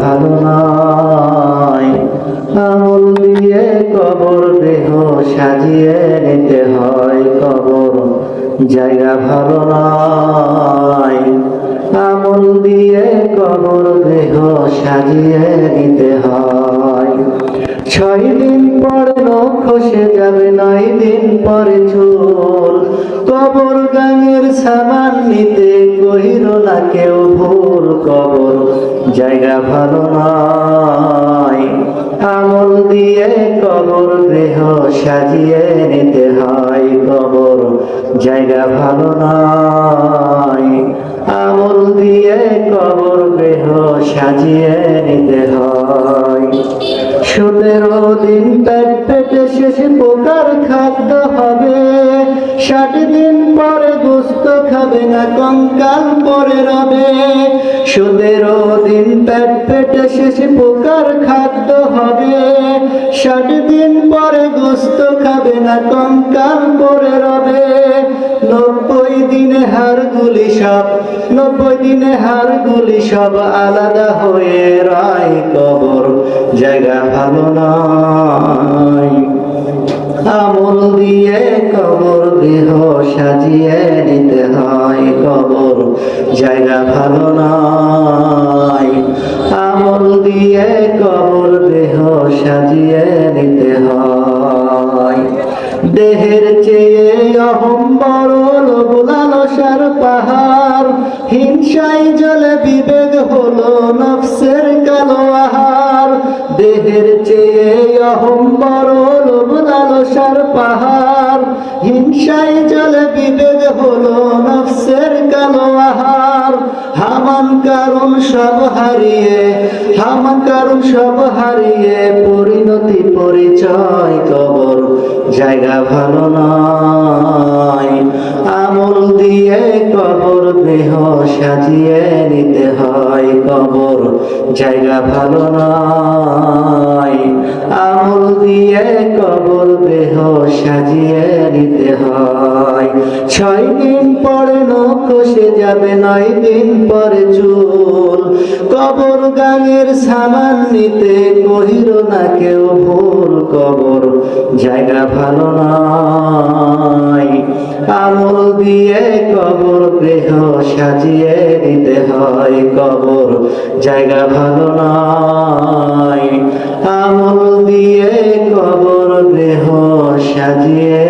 ভালো নয়। আমল দিয়ে কবর দেহ সাজিয়ে নিতে হয়, কবর জায়গা ভালো নয়। আমল দিয়ে কবর দেহ সাজিয়ে নিতে হয়। 6 দিন পরে নখ খসে যাবে, 9 দিন পরে চুল। কবর গাঙের সামান নিতে কইর না কেউ ভুল, কবর জায়গা ভালো নয়। আমল দিয়ে কবর দেহ সাজিয়ে নিতে হয়, কবর জায়গা ভালো নয়। আমল দিয়ে কবর দেহ সাজিয়ে নিতে হয়। 17 দিন পেট পেটে শেষে পোকার খাদ্য হবে, 60 দিন পরে গোস্ত খাবে না, কঙ্কাল পরে রবে। 17 দিন পেট পেটে শেষে পোকার খাদ্য হবে, 60 দিন পরে গোস্ত খাবে না, কঙ্কাল পরে রবে। 90 দিনে হাড়গুলি সব, 90 দিনে হাড়গুলি সব আলাদা হয়ে রয়, কবর জায়গা ভালো নয়। আমল দিয়ে কবর দেহ সাজিয়ে নিতে হয়, কবর জায়গা ভালো নয়। আমল দিয়ে কবর দেহ সাজিয়ে নিতে হয়। দেহের চেয়ে অহং বড়, লোভ লালসার পাহাড়, হিংসায় জ্বলে বিবেক হলো নফসের কালো আহার। দেহের চেয়ে অহং বড়, লোভ লালসার পাহাড়, হিংসায় জ্বলে বিবেক হলো নফসের কালো আহার। হামান কারণ সব হারিয়ে, হামান কারণ সব হারিয়ে পরিণতি পরিচয়, কবর জায়গা ভালো নয়। আমল দিয়ে কবর দেহ সাজিয়ে নিতে হয়, কবর জায়গা ভালো নয়। আমল দিয়ে কবর দেহ সাজিয়ে নিতে হয়। 6 দিন পরে নখ খসে যাবে, 9 দিন পরে চুল। কবর গাঙের সামান নিতে কহির না কেউ ভুল, কবর জায়গা ভালো নয়। আমল দিয়ে কবর দেহ সাজিয়ে নিতে হয়, কবর জায়গা ভালো নয়। আমল দিয়ে কবর দেহ সাজিয়ে